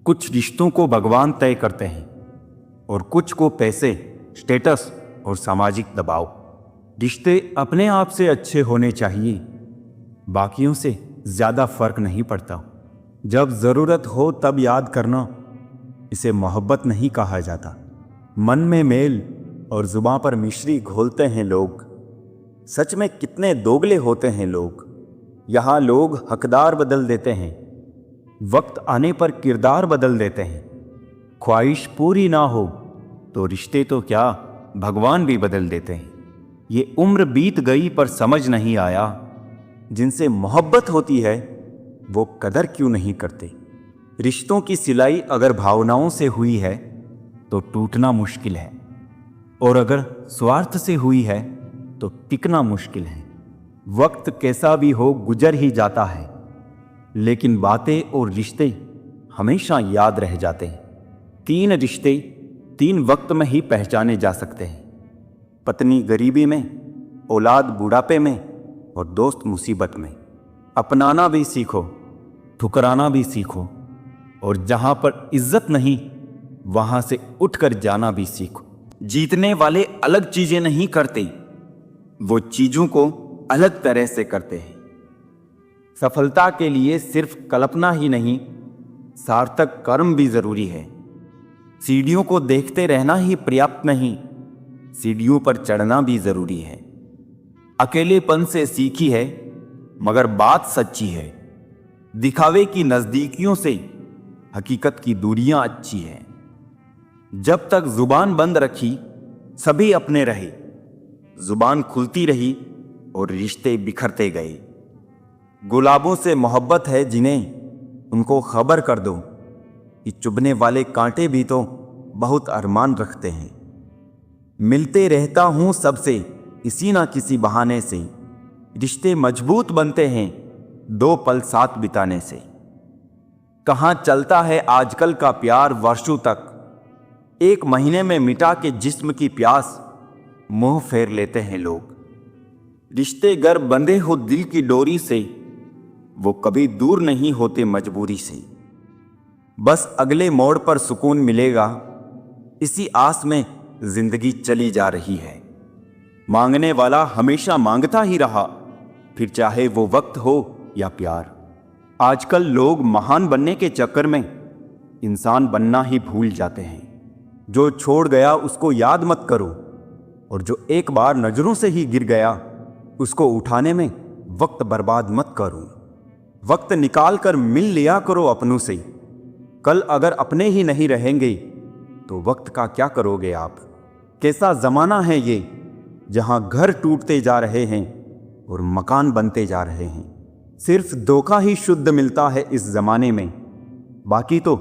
कुछ रिश्तों को भगवान तय करते हैं और कुछ को पैसे, स्टेटस और सामाजिक दबाव। रिश्ते अपने आप से अच्छे होने चाहिए, बाकियों से ज़्यादा फर्क नहीं पड़ता। जब ज़रूरत हो तब याद करना, इसे मोहब्बत नहीं कहा जाता। मन में मेल और ज़ुबां पर मिश्री घोलते हैं लोग। सच में कितने दोगले होते हैं लोग। यहाँ लोग हकदार बदल देते हैं, वक्त आने पर किरदार बदल देते हैं। ख्वाहिश पूरी ना हो तो रिश्ते तो क्या, भगवान भी बदल देते हैं। ये उम्र बीत गई पर समझ नहीं आया, जिनसे मोहब्बत होती है वो कदर क्यों नहीं करते। रिश्तों की सिलाई अगर भावनाओं से हुई है तो टूटना मुश्किल है, और अगर स्वार्थ से हुई है तो टिकना मुश्किल है। वक्त कैसा भी हो गुजर ही जाता है, लेकिन बातें और रिश्ते हमेशा याद रह जाते हैं। 3 रिश्ते 3 वक्त में ही पहचाने जा सकते हैं। पत्नी गरीबी में, औलाद बुढ़ापे में और दोस्त मुसीबत में। अपनाना भी सीखो, ठुकराना भी सीखो, और जहां पर इज्जत नहीं वहां से उठकर जाना भी सीखो। जीतने वाले अलग चीजें नहीं करते, वो चीजों को अलग तरह से करते हैं। सफलता के लिए सिर्फ कल्पना ही नहीं, सार्थक कर्म भी जरूरी है। सीढ़ियों को देखते रहना ही पर्याप्त नहीं, सीढ़ियों पर चढ़ना भी जरूरी है। अकेलेपन से सीखी है मगर बात सच्ची है। दिखावे की नजदीकियों से हकीकत की दूरियां अच्छी है। जब तक जुबान बंद रखी सभी अपने रहे, जुबान खुलती रही और रिश्ते बिखरते गए। गुलाबों से मोहब्बत है जिन्हें, उनको खबर कर दो कि चुभने वाले कांटे भी तो बहुत अरमान रखते हैं। मिलते रहता हूं सबसे किसी ना किसी बहाने से, रिश्ते मजबूत बनते हैं 2 पल साथ बिताने से। कहाँ चलता है आजकल का प्यार वर्षों तक, 1 महीने में मिटा के जिस्म की प्यास मुंह फेर लेते हैं लोग। रिश्ते गर बंधे हो दिल की डोरी से, वो कभी दूर नहीं होते मजबूरी से। बस अगले मोड़ पर सुकून मिलेगा, इसी आस में जिंदगी चली जा रही है। मांगने वाला हमेशा मांगता ही रहा, फिर चाहे वो वक्त हो या प्यार। आजकल लोग महान बनने के चक्कर में इंसान बनना ही भूल जाते हैं। जो छोड़ गया उसको याद मत करो, और जो एक बार नजरों से ही गिर गया उसको उठाने में वक्त बर्बाद मत करो। वक्त निकाल कर मिल लिया करो अपनों से। कल अगर अपने ही नहीं रहेंगे तो वक्त का क्या करोगे आप। कैसा ज़माना है ये, जहां घर टूटते जा रहे हैं और मकान बनते जा रहे हैं। सिर्फ धोखा ही शुद्ध मिलता है इस ज़माने में, बाकी तो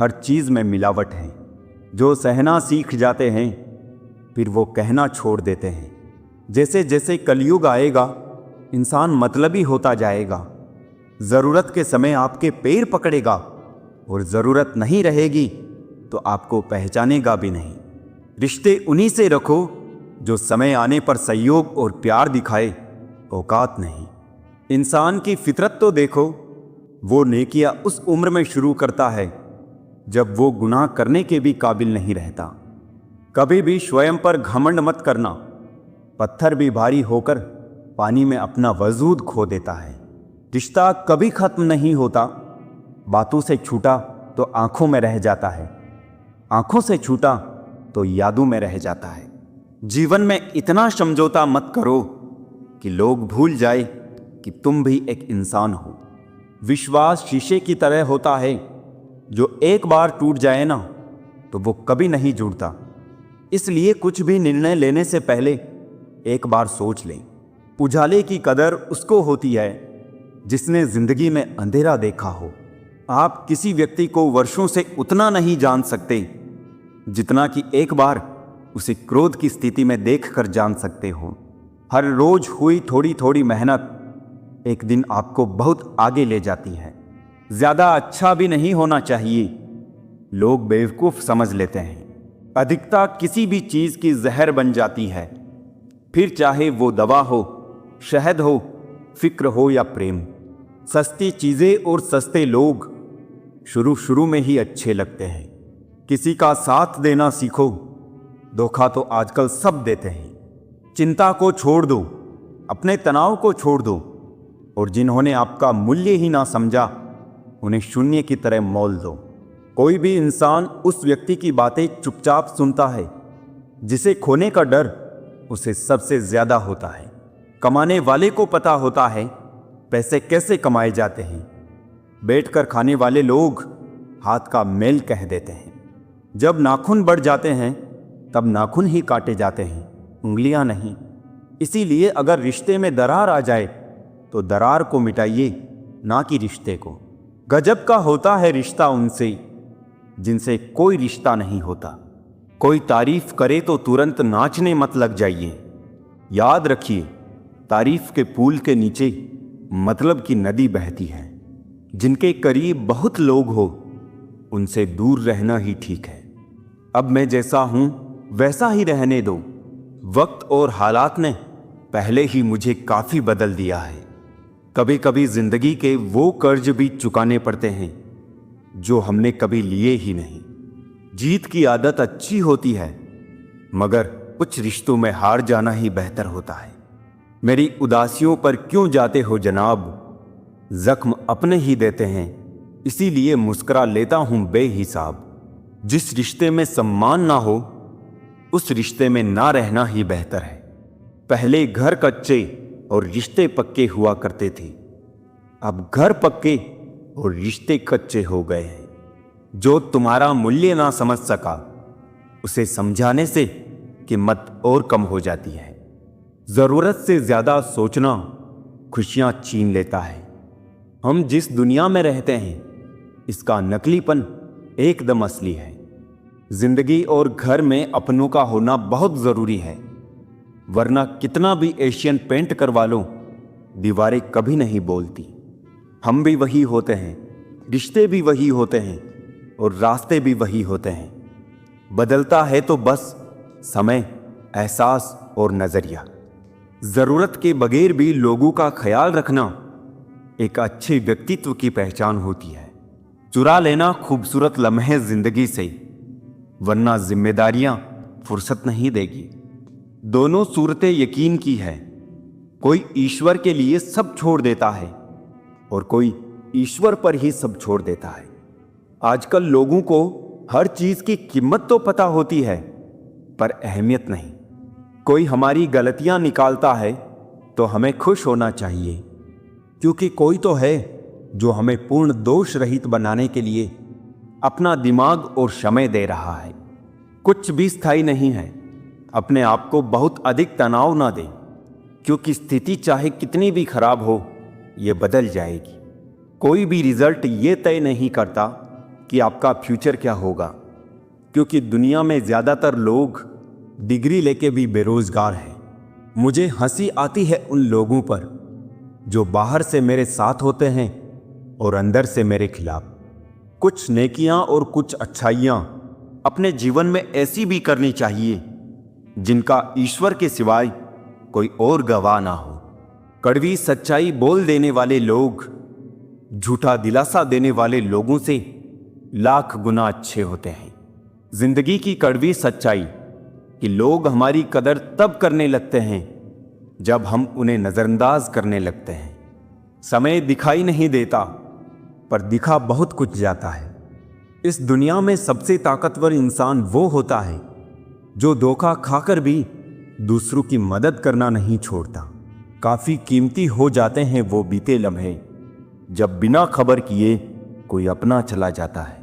हर चीज़ में मिलावट है। जो सहना सीख जाते हैं फिर वो कहना छोड़ देते हैं। जैसे जैसे कलयुग आएगा इंसान मतलबी होता जाएगा। ज़रूरत के समय आपके पैर पकड़ेगा और ज़रूरत नहीं रहेगी तो आपको पहचानेगा भी नहीं। रिश्ते उन्हीं से रखो जो समय आने पर सहयोग और प्यार दिखाए, औकात नहीं। इंसान की फितरत तो देखो, वो नेकियां उस उम्र में शुरू करता है जब वो गुनाह करने के भी काबिल नहीं रहता। कभी भी स्वयं पर घमंड मत करना, पत्थर भी भारी होकर पानी में अपना वजूद खो देता है। रिश्ता कभी खत्म नहीं होता, बातों से छूटा तो आंखों में रह जाता है, आंखों से छूटा तो यादों में रह जाता है। जीवन में इतना समझौता मत करो कि लोग भूल जाए कि तुम भी एक इंसान हो। विश्वास शीशे की तरह होता है, जो एक बार टूट जाए ना तो वो कभी नहीं जुड़ता। इसलिए कुछ भी निर्णय लेने से पहले एक बार सोच लें। उजाले की कदर उसको होती है जिसने जिंदगी में अंधेरा देखा हो। आप किसी व्यक्ति को वर्षों से उतना नहीं जान सकते जितना कि एक बार उसे क्रोध की स्थिति में देखकर जान सकते हो। हर रोज हुई थोड़ी थोड़ी मेहनत एक दिन आपको बहुत आगे ले जाती है। ज्यादा अच्छा भी नहीं होना चाहिए, लोग बेवकूफ समझ लेते हैं। अधिकता किसी भी चीज की जहर बन जाती है, फिर चाहे वो दवा हो, शहद हो, फिक्र हो या प्रेम। सस्ती चीजें और सस्ते लोग शुरू शुरू में ही अच्छे लगते हैं। किसी का साथ देना सीखो, धोखा तो आजकल सब देते हैं। चिंता को छोड़ दो, अपने तनाव को छोड़ दो, और जिन्होंने आपका मूल्य ही ना समझा उन्हें शून्य की तरह मोल दो। कोई भी इंसान उस व्यक्ति की बातें चुपचाप सुनता है जिसे खोने का डर उसे सबसे ज्यादा होता है। कमाने वाले को पता होता है पैसे कैसे कमाए जाते हैं। बैठकर खाने वाले लोग हाथ का मेल कह देते हैं। जब नाखून बढ़ जाते हैं तब नाखून ही काटे जाते हैं, उंगलियां नहीं। इसीलिए अगर रिश्ते में दरार आ जाए तो दरार को मिटाइए, ना कि रिश्ते को। गजब का होता है रिश्ता उनसे जिनसे कोई रिश्ता नहीं होता। कोई तारीफ करे तो तुरंत नाचने मत लग जाइए। याद रखिए, तारीफ के पुल के नीचे मतलब की नदी बहती है। जिनके करीब बहुत लोग हो उनसे दूर रहना ही ठीक है। अब मैं जैसा हूं वैसा ही रहने दो। वक्त और हालात ने पहले ही मुझे काफी बदल दिया है। कभी कभी जिंदगी के वो कर्ज भी चुकाने पड़ते हैं जो हमने कभी लिए ही नहीं। जीत की आदत अच्छी होती है, मगर कुछ रिश्तों में हार जाना ही बेहतर होता है। मेरी उदासियों पर क्यों जाते हो जनाब, जख्म अपने ही देते हैं, इसीलिए मुस्कुरा लेता हूं बेहिसाब। जिस रिश्ते में सम्मान ना हो उस रिश्ते में ना रहना ही बेहतर है। पहले घर कच्चे और रिश्ते पक्के हुआ करते थे, अब घर पक्के और रिश्ते कच्चे हो गए हैं। जो तुम्हारा मूल्य ना समझ सका उसे समझाने से कीमत और कम हो जाती है। जरूरत से ज्यादा सोचना खुशियां छीन लेता है। हम जिस दुनिया में रहते हैं इसका नकलीपन एकदम असली है। जिंदगी और घर में अपनों का होना बहुत जरूरी है, वरना कितना भी एशियन पेंट करवा लो दीवारें कभी नहीं बोलती। हम भी वही होते हैं, रिश्ते भी वही होते हैं और रास्ते भी वही होते हैं। बदलता है तो बस समय, एहसास और नजरिया। जरूरत के बगैर भी लोगों का ख्याल रखना एक अच्छे व्यक्तित्व की पहचान होती है। चुरा लेना खूबसूरत लम्हे जिंदगी से, वरना जिम्मेदारियां फुर्सत नहीं देगी। दोनों सूरतें यकीन की है। कोई ईश्वर के लिए सब छोड़ देता है और कोई ईश्वर पर ही सब छोड़ देता है। आजकल लोगों को हर चीज की कीमत तो पता होती है पर अहमियत नहीं। कोई हमारी गलतियां निकालता है तो हमें खुश होना चाहिए, क्योंकि कोई तो है जो हमें पूर्ण दोष रहित बनाने के लिए अपना दिमाग और समय दे रहा है। कुछ भी स्थायी नहीं है। अपने आप को बहुत अधिक तनाव ना दें, क्योंकि स्थिति चाहे कितनी भी खराब हो ये बदल जाएगी। कोई भी रिजल्ट ये तय नहीं करता कि आपका फ्यूचर क्या होगा, क्योंकि दुनिया में ज़्यादातर लोग डिग्री लेके भी बेरोजगार हैं। मुझे हंसी आती है उन लोगों पर जो बाहर से मेरे साथ होते हैं और अंदर से मेरे खिलाफ। कुछ नेकियां और कुछ अच्छाइयां अपने जीवन में ऐसी भी करनी चाहिए जिनका ईश्वर के सिवाय कोई और गवाह ना हो। कड़वी सच्चाई बोल देने वाले लोग झूठा दिलासा देने वाले लोगों से लाख गुना अच्छे होते हैं। जिंदगी की कड़वी सच्चाई कि लोग हमारी कदर तब करने लगते हैं जब हम उन्हें नजरअंदाज करने लगते हैं। समय दिखाई नहीं देता पर दिखा बहुत कुछ जाता है। इस दुनिया में सबसे ताकतवर इंसान वो होता है जो धोखा खाकर भी दूसरों की मदद करना नहीं छोड़ता। काफी कीमती हो जाते हैं वो बीते लम्हे जब बिना खबर किए कोई अपना चला जाता है।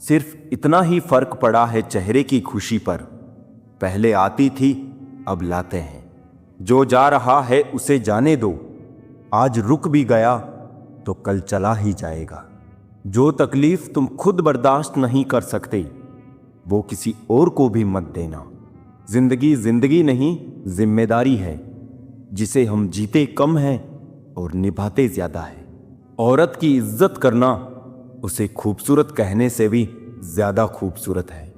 सिर्फ इतना ही फर्क पड़ा है चेहरे की खुशी पर, पहले आती थी अब लाते हैं। जो जा रहा है उसे जाने दो, आज रुक भी गया तो कल चला ही जाएगा। जो तकलीफ तुम खुद बर्दाश्त नहीं कर सकते वो किसी और को भी मत देना। जिंदगी जिंदगी नहीं जिम्मेदारी है, जिसे हम जीते कम हैं और निभाते ज्यादा है। औरत की इज्जत करना उसे खूबसूरत कहने से भी ज्यादा खूबसूरत है।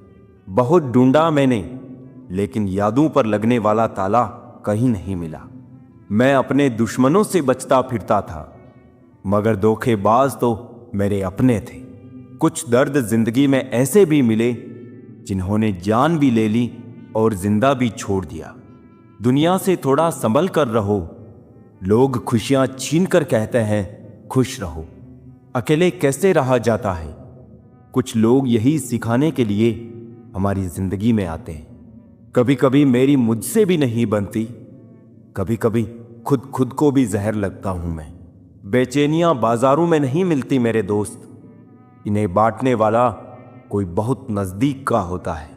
बहुत ढूंढा मैंने लेकिन यादों पर लगने वाला ताला कहीं नहीं मिला। मैं अपने दुश्मनों से बचता फिरता था मगर धोखेबाज तो मेरे अपने थे। कुछ दर्द जिंदगी में ऐसे भी मिले जिन्होंने जान भी ले ली और जिंदा भी छोड़ दिया। दुनिया से थोड़ा संभल कर रहो। लोग खुशियां छीन कर कहते हैं खुश रहो। अकेले कैसे रहा जाता है। कुछ लोग यही सिखाने के लिए हमारी जिंदगी में आते हैं। कभी कभी मेरी मुझसे भी नहीं बनती, कभी कभी खुद को भी जहर लगता हूं मैं। बेचैनियां बाजारों में नहीं मिलती मेरे दोस्त, इन्हें बांटने वाला कोई बहुत नजदीक का होता है।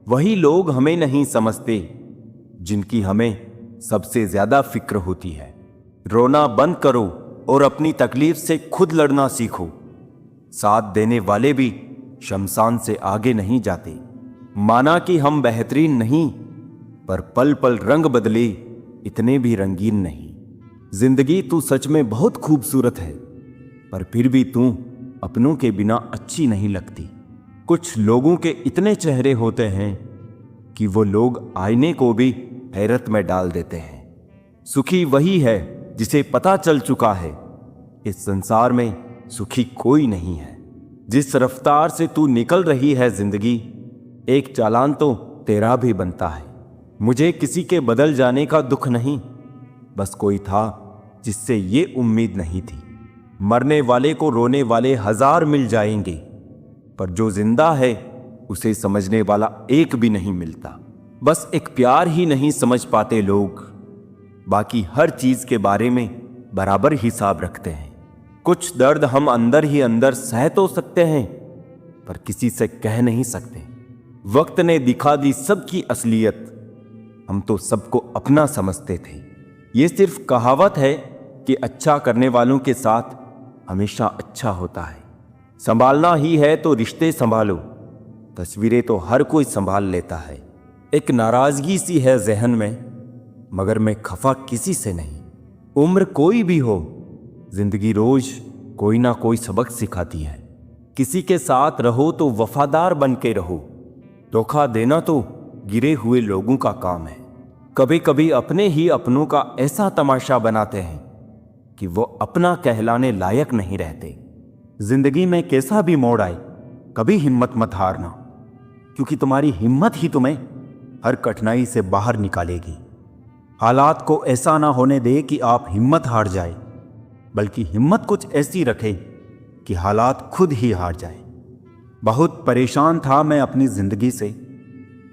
वही लोग हमें नहीं समझते जिनकी हमें सबसे ज्यादा फिक्र होती है। रोना बंद करो और अपनी तकलीफ से खुद लड़ना सीखो। साथ देने वाले भी शमशान से आगे नहीं जाते। माना कि हम बेहतरीन नहीं, पर पल पल रंग बदले इतने भी रंगीन नहीं। जिंदगी तू सच में बहुत खूबसूरत है, पर फिर भी तू अपनों के बिना अच्छी नहीं लगती। कुछ लोगों के इतने चेहरे होते हैं कि वो लोग आईने को भी हैरत में डाल देते हैं। सुखी वही है जिसे पता चल चुका है इस संसार में सुखी कोई नहीं है। जिस रफ्तार से तू निकल रही है जिंदगी, एक चालान तो तेरा भी बनता है। मुझे किसी के बदल जाने का दुख नहीं, बस कोई था जिससे ये उम्मीद नहीं थी। मरने वाले को रोने वाले हजार मिल जाएंगे, पर जो जिंदा है उसे समझने वाला एक भी नहीं मिलता। बस एक प्यार ही नहीं समझ पाते लोग, बाकी हर चीज के बारे में बराबर हिसाब रखते हैं। कुछ दर्द हम अंदर ही अंदर सह तो सकते हैं, पर किसी से कह नहीं सकते। वक्त ने दिखा दी सबकी असलियत, हम तो सबको अपना समझते थे। ये सिर्फ कहावत है कि अच्छा करने वालों के साथ हमेशा अच्छा होता है। संभालना ही है तो रिश्ते संभालो, तस्वीरें तो हर कोई संभाल लेता है। एक नाराजगी सी है जहन में, मगर मैं खफा किसी से नहीं। उम्र कोई भी हो, जिंदगी रोज कोई ना कोई सबक सिखाती है। किसी के साथ रहो तो वफादार बन के रहो। धोखा देना तो गिरे हुए लोगों का काम है। कभी कभी अपने ही अपनों का ऐसा तमाशा बनाते हैं कि वो अपना कहलाने लायक नहीं रहते। जिंदगी में कैसा भी मोड़ आए, कभी हिम्मत मत हारना, क्योंकि तुम्हारी हिम्मत ही तुम्हें हर कठिनाई से बाहर निकालेगी। हालात को ऐसा ना होने दे कि आप हिम्मत हार जाए, बल्कि हिम्मत कुछ ऐसी रखे कि हालात खुद ही हार जाए। बहुत परेशान था मैं अपनी जिंदगी से,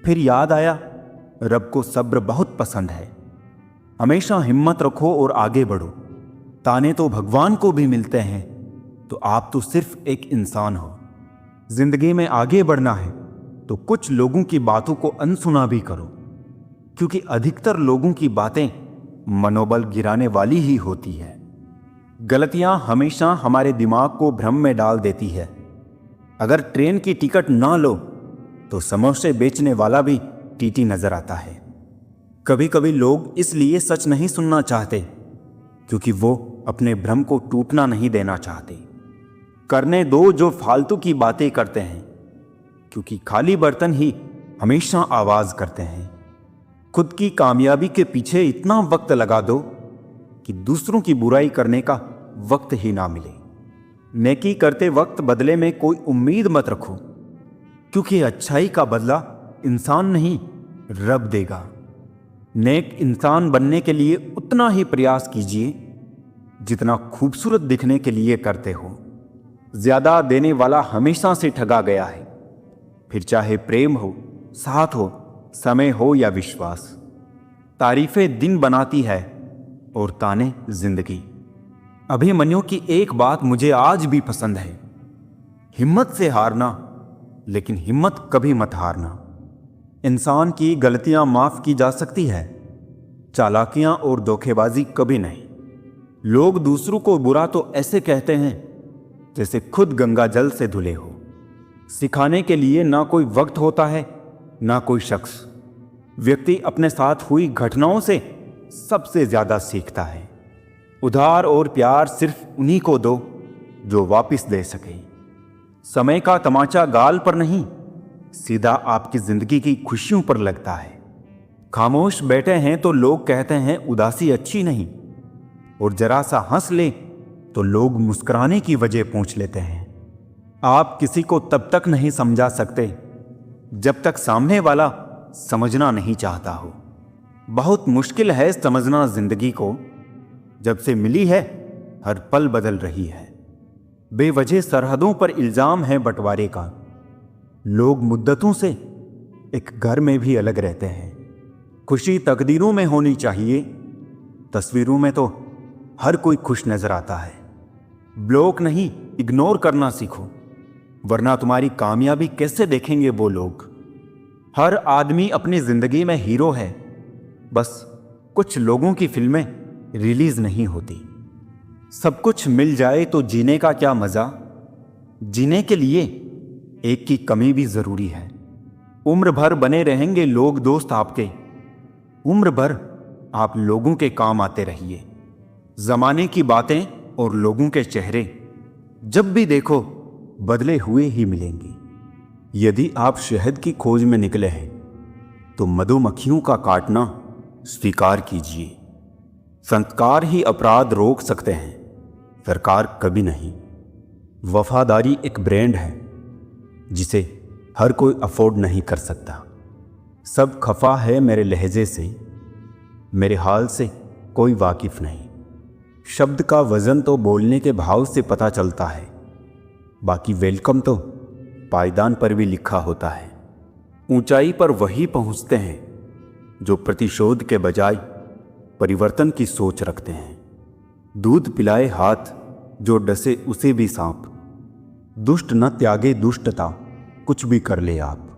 फिर याद आया रब को सब्र बहुत पसंद है। हमेशा हिम्मत रखो और आगे बढ़ो। ताने तो भगवान को भी मिलते हैं, तो आप तो सिर्फ एक इंसान हो। जिंदगी में आगे बढ़ना है तो कुछ लोगों की बातों को अनसुना भी करो, क्योंकि अधिकतर लोगों की बातें मनोबल गिराने वाली ही होती है। गलतियां हमेशा हमारे दिमाग को भ्रम में डाल देती है। अगर ट्रेन की टिकट ना लो तो समोसे बेचने वाला भी टीटी नजर आता है। कभी कभी लोग इसलिए सच नहीं सुनना चाहते क्योंकि वो अपने भ्रम को टूटना नहीं देना चाहते। करने दो जो फालतू की बातें करते हैं, क्योंकि खाली बर्तन ही हमेशा आवाज करते हैं। खुद की कामयाबी के पीछे इतना वक्त लगा दो कि दूसरों की बुराई करने का वक्त ही ना मिले। नेकी करते वक्त बदले में कोई उम्मीद मत रखो, क्योंकि अच्छाई का बदला इंसान नहीं रब देगा। नेक इंसान बनने के लिए उतना ही प्रयास कीजिए जितना खूबसूरत दिखने के लिए करते हो। ज्यादा देने वाला हमेशा से ठगा गया है, फिर चाहे प्रेम हो, साथ हो, समय हो या विश्वास। तारीफें दिन बनाती है और ताने जिंदगी। अभिमन्यु की एक बात मुझे आज भी पसंद है, हिम्मत से हारना, लेकिन हिम्मत कभी मत हारना। इंसान की गलतियां माफ की जा सकती है, चालाकियां और धोखेबाजी कभी नहीं। लोग दूसरों को बुरा तो ऐसे कहते हैं जैसे खुद गंगा जल से धुले हो। सिखाने के लिए ना कोई वक्त होता है ना कोई शख्स। व्यक्ति अपने साथ हुई घटनाओं से सबसे ज्यादा सीखता है। उधार और प्यार सिर्फ उन्हीं को दो जो वापस दे सके। समय का तमाचा गाल पर नहीं, सीधा आपकी जिंदगी की खुशियों पर लगता है। खामोश बैठे हैं तो लोग कहते हैं उदासी अच्छी नहीं, और जरा सा हंस ले तो लोग मुस्कुराने की वजह पूछ लेते हैं। आप किसी को तब तक नहीं समझा सकते जब तक सामने वाला समझना नहीं चाहता हो। बहुत मुश्किल है समझना जिंदगी को, जब से मिली है हर पल बदल रही है। बेवजह सरहदों पर इल्जाम है बंटवारे का। लोग मुद्दतों से एक घर में भी अलग रहते हैं। खुशी तकदीरों में होनी चाहिए, तस्वीरों में तो हर कोई खुश नजर आता है। ब्लॉक नहीं, इग्नोर करना सीखो, वरना तुम्हारी कामयाबी कैसे देखेंगे वो लोग। हर आदमी अपनी जिंदगी में हीरो है, बस कुछ लोगों की फिल्में रिलीज नहीं होती। सब कुछ मिल जाए तो जीने का क्या मजा। जीने के लिए एक की कमी भी जरूरी है। उम्र भर बने रहेंगे लोग दोस्त आपके, उम्र भर आप लोगों के काम आते रहिए। जमाने की बातें और लोगों के चेहरे जब भी देखो बदले हुए ही मिलेंगे। यदि आप शहद की खोज में निकले हैं तो मधुमक्खियों का काटना स्वीकार कीजिए। संस्कार ही अपराध रोक सकते हैं, सरकार कभी नहीं। वफादारी एक ब्रांड है जिसे हर कोई अफोर्ड नहीं कर सकता। सब खफा है मेरे लहजे से, मेरे हाल से कोई वाकिफ नहीं। शब्द का वजन तो बोलने के भाव से पता चलता है, बाकी वेलकम तो पायदान पर भी लिखा होता है। ऊंचाई पर वही पहुंचते हैं जो प्रतिशोध के बजाय परिवर्तन की सोच रखते हैं। दूध पिलाए हाथ जो डसे उसे भी सांप। दुष्ट न त्यागे दुष्टता, कुछ भी कर ले आप।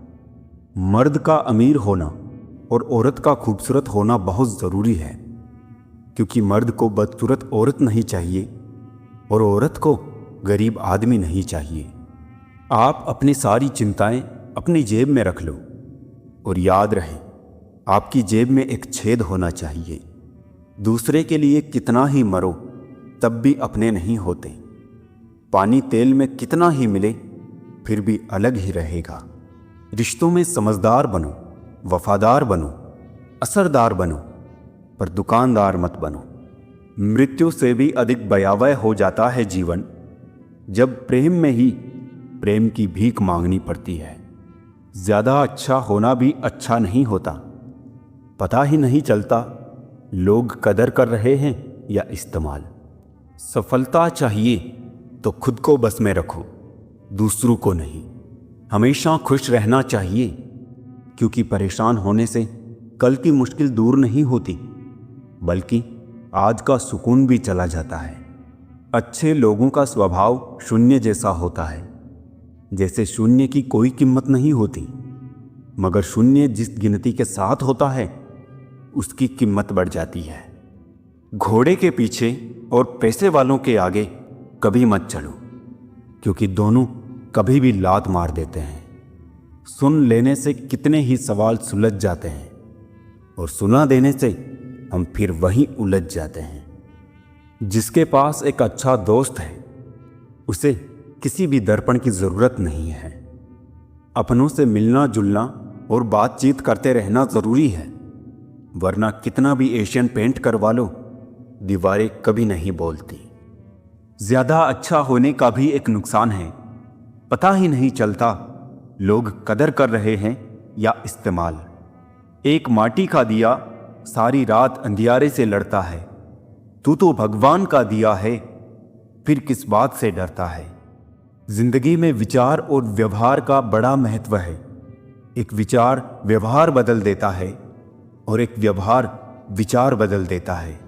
मर्द का अमीर होना और औरत का खूबसूरत होना बहुत ज़रूरी है, क्योंकि मर्द को बदसूरत औरत नहीं चाहिए और औरत को गरीब आदमी नहीं चाहिए। आप अपनी सारी चिंताएं अपनी जेब में रख लो और याद रहे आपकी जेब में एक छेद होना चाहिए। दूसरे के लिए कितना ही मरो तब भी अपने नहीं होते। पानी तेल में कितना ही मिले फिर भी अलग ही रहेगा। रिश्तों में समझदार बनो, वफादार बनो, असरदार बनो, पर दुकानदार मत बनो। मृत्यु से भी अधिक भयावह हो जाता है जीवन जब प्रेम में ही प्रेम की भीख मांगनी पड़ती है। ज्यादा अच्छा होना भी अच्छा नहीं होता। पता ही नहीं चलता लोग कदर कर रहे हैं या इस्तेमाल। सफलता चाहिए तो खुद को बस में रखो, दूसरों को नहीं। हमेशा खुश रहना चाहिए, क्योंकि परेशान होने से कल की मुश्किल दूर नहीं होती, बल्कि आज का सुकून भी चला जाता है। अच्छे लोगों का स्वभाव शून्य जैसा होता है, जैसे शून्य की कोई कीमत नहीं होती, मगर शून्य जिस गिनती के साथ होता है उसकी कीमत बढ़ जाती है। घोड़े के पीछे और पैसे वालों के आगे कभी मत चलो, क्योंकि दोनों कभी भी लात मार देते हैं। सुन लेने से कितने ही सवाल सुलझ जाते हैं और सुना देने से हम फिर वहीं उलझ जाते हैं। जिसके पास एक अच्छा दोस्त है उसे किसी भी दर्पण की ज़रूरत नहीं है। अपनों से मिलना जुलना और बातचीत करते रहना ज़रूरी है, वरना कितना भी एशियन पेंट करवा लो दीवारें कभी नहीं बोलती। ज़्यादा अच्छा होने का भी एक नुकसान है, पता ही नहीं चलता लोग कदर कर रहे हैं या इस्तेमाल। एक माटी का दिया सारी रात अंधियारे से लड़ता है, तू तो भगवान का दिया है, फिर किस बात से डरता है। जिंदगी में विचार और व्यवहार का बड़ा महत्व है। एक विचार व्यवहार बदल देता है और एक व्यवहार विचार बदल देता है।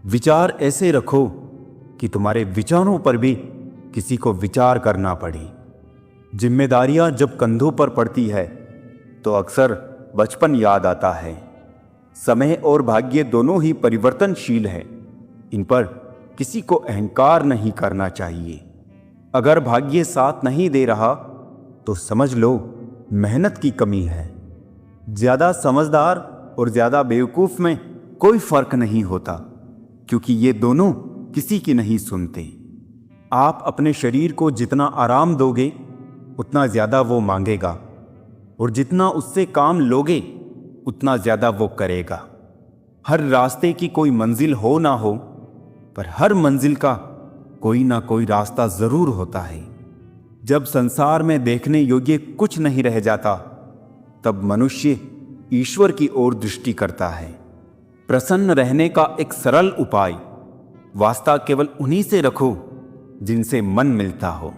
विचार ऐसे रखो कि तुम्हारे विचारों पर भी किसी को विचार करना पड़े। जिम्मेदारियां जब कंधों पर पड़ती है तो अक्सर बचपन याद आता है। समय और भाग्य दोनों ही परिवर्तनशील है, इन पर किसी को अहंकार नहीं करना चाहिए। अगर भाग्य साथ नहीं दे रहा तो समझ लो मेहनत की कमी है। ज़्यादा समझदार और ज़्यादा बेवकूफ़ में कोई फ़र्क नहीं होता, क्योंकि ये दोनों किसी की नहीं सुनते। आप अपने शरीर को जितना आराम दोगे उतना ज़्यादा वो मांगेगा, और जितना उससे काम लोगे उतना ज़्यादा वो करेगा। हर रास्ते की कोई मंजिल हो ना हो, पर हर मंजिल का कोई ना कोई रास्ता ज़रूर होता है। जब संसार में देखने योग्य कुछ नहीं रह जाता, तब मनुष्य ईश्वर की ओर दृष्टि करता है। प्रसन्न रहने का एक सरल उपाय, वास्ता केवल उन्हीं से रखो जिनसे मन मिलता हो।